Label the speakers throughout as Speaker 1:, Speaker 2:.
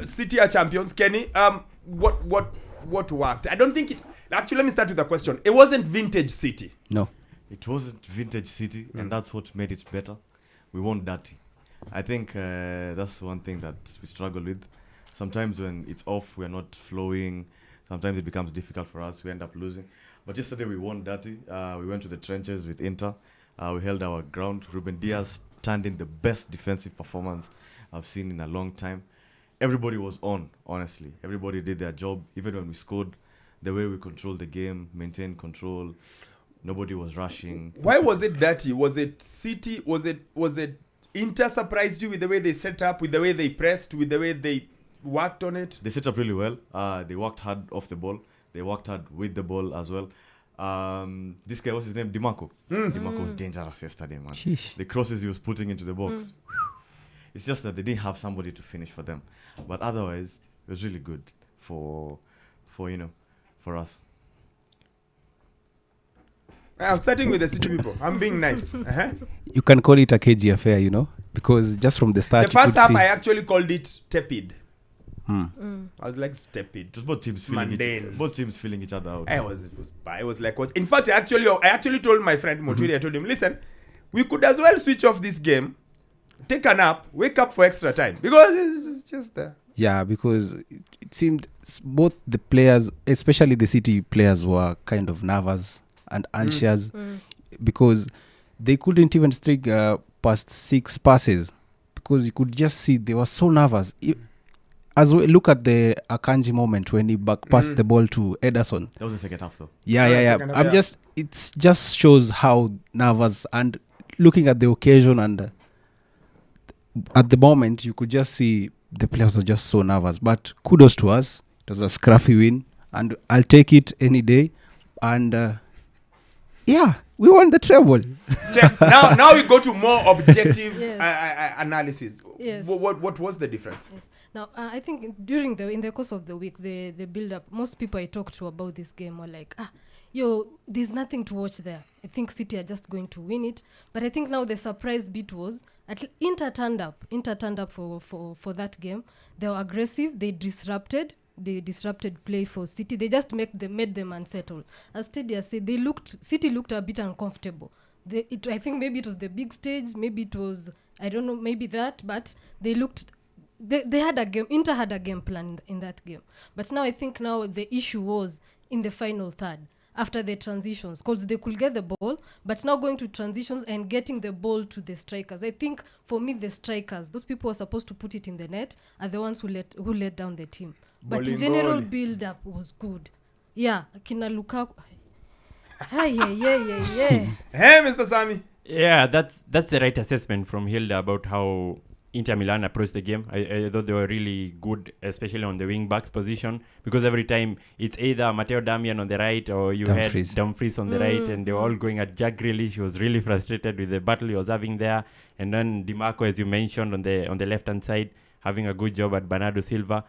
Speaker 1: City are champions. Kenny, what worked? I don't think it. Actually, let me start with a question. It wasn't vintage City.
Speaker 2: No.
Speaker 3: It wasn't vintage City, and that's what made it better. We weren't dirty. I think that's one thing that we struggle with. Sometimes when it's off, we're not flowing. Sometimes it becomes difficult for us. We end up losing. But yesterday we won dirty. We went to the trenches with Inter. We held our ground. Ruben Diaz turned in the best defensive performance I've seen in a long time. Everybody was on, honestly. Everybody did their job. Even when we scored, the way we controlled the game, maintained control. Nobody was rushing.
Speaker 1: Why was it dirty? Was it City? Was it Inter surprised you with the way they set up, with the way they pressed, with the way they worked on it?
Speaker 3: They set up really well. They worked hard off the ball. They worked hard with the ball as well. This guy, what's his name? DiMarco. DiMarco was dangerous yesterday, man.
Speaker 2: Sheesh.
Speaker 3: The crosses he was putting into the box. It's just that they didn't have somebody to finish for them. But otherwise, it was really good for us.
Speaker 1: I'm starting with the City people. I'm being nice.
Speaker 2: You can call it a cagey affair, because just from the start,
Speaker 1: The first half, I actually called it tepid.
Speaker 2: Hmm.
Speaker 1: I was like, tepid.
Speaker 3: Just both teams feeling each other out.
Speaker 1: I was like, what? In fact, I actually told my friend Moturi, I told him, listen, we could as well switch off this game, take a nap, wake up for extra time. Because it's just there.
Speaker 2: Yeah, because it seemed both the players, especially the City players, were kind of nervous and anxious because they couldn't even streak past 6 passes because you could just see they were so nervous. As we look at the Akanji moment when he back passed the ball to Ederson.
Speaker 3: That was the second half, though.
Speaker 2: Yeah. It just shows how nervous, and looking at the occasion and at the moment, you could just see the players were just so nervous. But kudos to us. It was a scruffy win, and I'll take it any day. And we won the treble.
Speaker 1: now we go to more objective analysis.
Speaker 4: Yes.
Speaker 1: What was the difference?
Speaker 4: Yes. Now, I think in the course of the week, the build-up, most people I talked to about this game were like, there's nothing to watch there. I think City are just going to win it. But I think now the surprise bit was Inter turned up for that game. They were aggressive. They disrupted play for City. They just made them unsettled. As Tedia said, City looked a bit uncomfortable. I think maybe it was the big stage, maybe it was, I don't know, maybe that, but they had a game. Inter had a game plan in that game. But now I think the issue was in the final third, after the transitions, because they could get the ball, but now going to transitions and getting the ball to the strikers. I think for me, the strikers, those people who are supposed to put it in the net, are the ones who let down the team. But the general build-up was good. Yeah, Kina Lukaku. Yeah.
Speaker 1: Hey, Mr. Sammy.
Speaker 5: Yeah, that's the right assessment from Hilda about how Inter Milan approached the game. I thought they were really good, especially on the wing backs position, because every time it's either Matteo Darmian on the right or you
Speaker 2: Dumfries.
Speaker 5: had Dumfries on the right, and they were all going at Jack Grealish. He was really frustrated with the battle he was having there. And then DiMarco, as you mentioned, on the left-hand side, having a good job at Bernardo Silva.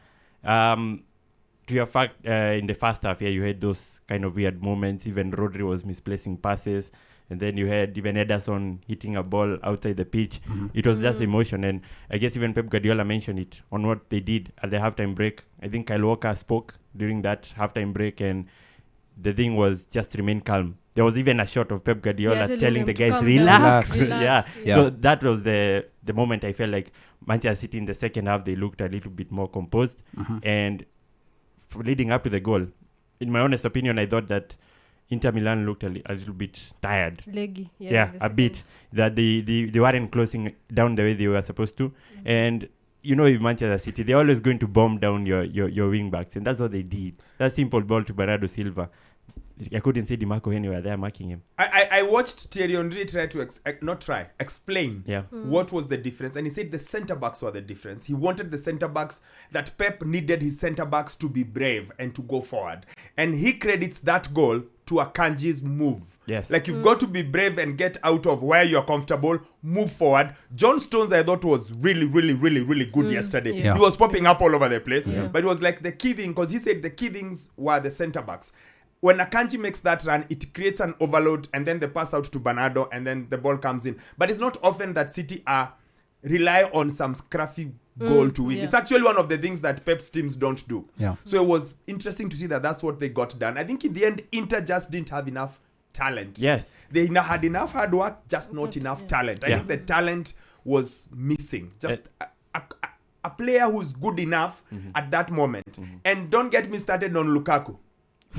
Speaker 5: To your fact, in the first half, you had those kind of weird moments. Even Rodri was misplacing passes. And then you had even Ederson hitting a ball outside the pitch. It was just emotion. And I guess even Pep Guardiola mentioned it on what they did at the halftime break. I think Kyle Walker spoke during that halftime break, and the thing was just remain calm. There was even a shot of Pep Guardiola telling the guys, relax. Yeah. So that was the moment I felt like Manchester City in the second half, they looked a little bit more composed. And leading up to the goal, in my honest opinion, I thought that Inter Milan looked a little bit tired.
Speaker 4: Leggy.
Speaker 5: Yeah, a bit. That they weren't closing down the way they were supposed to. And with Manchester City, they're always going to bomb down your wing backs. And that's what they did. That simple ball to Bernardo Silva. I couldn't see DiMarco anywhere. They're marking him.
Speaker 1: I watched Thierry Henry try to explain what was the difference. And he said the centre-backs were the difference. He wanted the centre-backs, that Pep needed his centre-backs to be brave and to go forward. And he credits that goal to Akanji's move.
Speaker 5: Yes.
Speaker 1: Like you've got to be brave and get out of where you're comfortable, move forward. John Stones, I thought, was really, really, really, really good yesterday.
Speaker 2: Yeah.
Speaker 1: He was popping up all over the place. Yeah. But it was like the key thing, because he said the key things were the centre-backs. When Akanji makes that run, it creates an overload, and then they pass out to Bernardo, and then the ball comes in. But it's not often that City are rely on some scruffy goal to win.
Speaker 4: Yeah.
Speaker 1: It's actually one of the things that Pep's teams don't do.
Speaker 2: Yeah.
Speaker 1: So it was interesting to see that that's what they got done. I think in the end, Inter just didn't have enough talent.
Speaker 5: Yes.
Speaker 1: They had enough hard work, just not enough talent. I
Speaker 5: Yeah.
Speaker 1: think the talent was missing. Just a player who's good enough at that moment. And don't get me started on Lukaku.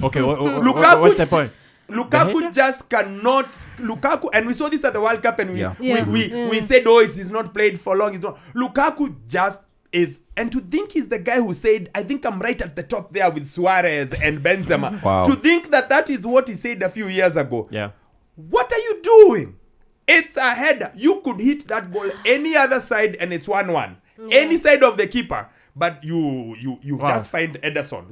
Speaker 5: Okay,
Speaker 1: Lukaku
Speaker 5: what's the point?
Speaker 1: Lukaku just cannot. Lukaku, and we saw this at the World Cup, and we said, oh, he's not played for long. Lukaku just is, and to think he's the guy who said, I think I'm right at the top there with Suarez and Benzema.
Speaker 2: Wow.
Speaker 1: To think that is what he said a few years ago.
Speaker 5: Yeah.
Speaker 1: What are you doing? It's a header. You could hit that ball any other side, and it's 1-1. Any side of the keeper. But you just find Ederson.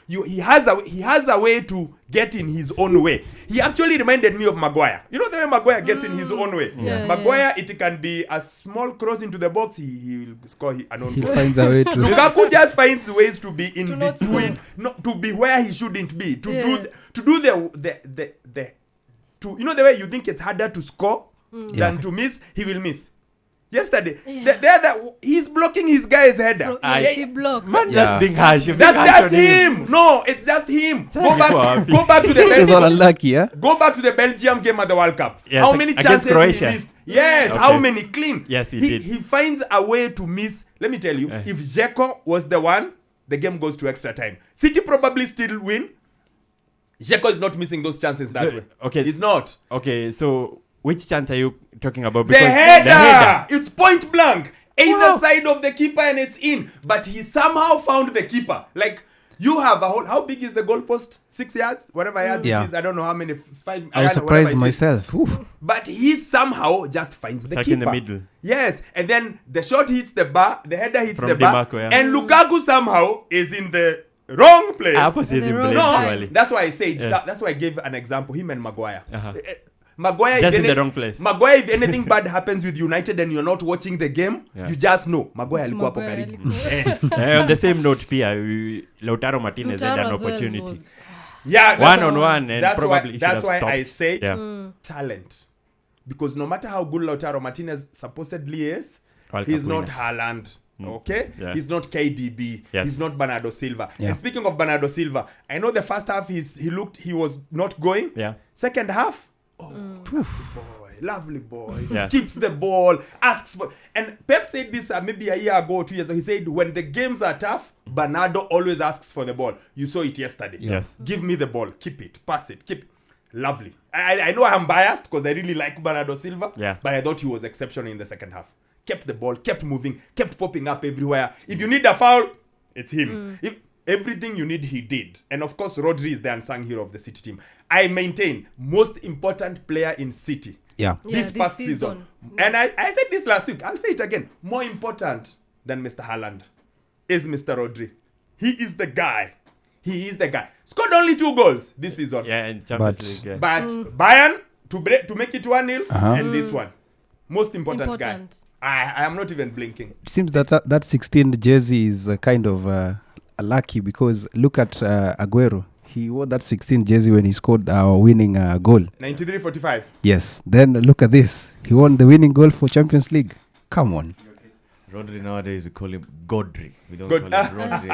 Speaker 1: He has a way to get in his own way. He actually reminded me of Maguire. You know the way Maguire gets in his own way. Maguire, it can be a small cross into the box. He will score an own
Speaker 2: He
Speaker 1: goal.
Speaker 2: finds a way to.
Speaker 1: Lukaku just finds ways to be in
Speaker 4: not
Speaker 1: between, not to be where he shouldn't be. To do the you know the way you think it's harder to score than to miss. He will miss. Yesterday, he's blocking his guy's header.
Speaker 4: He blocked.
Speaker 5: Man, that's being harsh.
Speaker 1: That's just him. No, it's just him. Go back to the
Speaker 2: He's all
Speaker 1: Belgium.
Speaker 2: unlucky, yeah?
Speaker 1: Go back to the Belgium game at the World Cup.
Speaker 5: Yes,
Speaker 1: How many
Speaker 5: against
Speaker 1: chances
Speaker 5: Croatia.
Speaker 1: he missed? Yes,
Speaker 5: Okay.
Speaker 1: how many clean?
Speaker 5: Yes, he did.
Speaker 1: He finds a way to miss. Let me tell you, if Dzeko was the one, the game goes to extra time. City probably still win. Dzeko is not missing those chances that way.
Speaker 5: Okay.
Speaker 1: He's not.
Speaker 5: Okay, so which chance are you talking about?
Speaker 1: The header! It's point blank. Either side of the keeper and it's in. But he somehow found the keeper. Like, you have a whole... How big is the goalpost? 6 yards? Whatever yards it is. I don't know how many. 5...
Speaker 2: I was surprised myself. Oof.
Speaker 1: But he somehow just finds the
Speaker 5: Stuck
Speaker 1: keeper.
Speaker 5: in the middle.
Speaker 1: Yes. And then the shot hits the bar. The header hits
Speaker 5: From
Speaker 1: the bar.
Speaker 5: DiMarco, yeah.
Speaker 1: And Lukaku somehow is in the wrong place.
Speaker 5: Opposite in
Speaker 4: wrong
Speaker 5: place,
Speaker 1: No,
Speaker 5: actually.
Speaker 1: that's why I said...
Speaker 5: Yeah.
Speaker 1: That's why I gave an example. Him and Maguire.
Speaker 5: Uh-huh.
Speaker 1: Maguire,
Speaker 5: Just in the wrong place.
Speaker 1: Maguire, if anything bad happens with United and you're not watching the game, you just know Maguire alikuwa hapo karibu.
Speaker 5: On the same note, Pia, Lautaro Martinez had an
Speaker 4: Lautaro as well
Speaker 5: opportunity.
Speaker 4: was-
Speaker 1: Yeah,
Speaker 5: One-on-one, and
Speaker 1: that's
Speaker 5: probably
Speaker 1: why,
Speaker 5: should
Speaker 1: that's
Speaker 5: have
Speaker 1: why
Speaker 5: stopped.
Speaker 1: I said
Speaker 5: Yeah.
Speaker 1: talent. Because no matter how good Lautaro Martinez supposedly is,
Speaker 5: World
Speaker 1: he's
Speaker 5: Cup
Speaker 1: not
Speaker 5: winner.
Speaker 1: Haaland. Okay?
Speaker 5: Yeah.
Speaker 1: He's not KDB.
Speaker 5: Yes.
Speaker 1: He's not Bernardo Silva.
Speaker 2: Yeah.
Speaker 1: And speaking of Bernardo Silva, I know the first half he was not going.
Speaker 5: Yeah.
Speaker 1: Second half, lovely boy.
Speaker 5: Yeah.
Speaker 1: Keeps the ball, asks for... And Pep said this maybe a year ago, 2 years ago. He said, when the games are tough, Bernardo always asks for the ball. You saw it yesterday.
Speaker 5: Yes.
Speaker 1: Give me the ball. Keep it. Pass it. Keep it. Lovely. I know I'm biased because I really like Bernardo Silva.
Speaker 5: Yeah.
Speaker 1: But I thought he was exceptional in the second half. Kept the ball, kept moving, kept popping up everywhere. If you need a foul, it's him. If everything you need, he did. And of course, Rodri is the unsung hero of the City team. I maintain most important player in City.
Speaker 2: Yeah.
Speaker 1: This past season. And I said this last week. I'll say it again. More important than Mr. Haaland is Mr. Rodri. He is the guy. He is the guy. Scored only 2 goals this season.
Speaker 5: Yeah, in
Speaker 2: But-
Speaker 5: Champions League. Yeah.
Speaker 1: But Bayern to make it 1-0 and this one. Most important guy. I am not even blinking.
Speaker 2: It seems that 16 jersey is kind of lucky because look at Aguero. He wore that 16 jersey when he scored our winning goal.
Speaker 1: 93-45.
Speaker 2: Yes. Then look at this. He won the winning goal for Champions League. Come on.
Speaker 3: Rodri nowadays we call him Godri. We don't
Speaker 1: God-
Speaker 3: call him Rodri.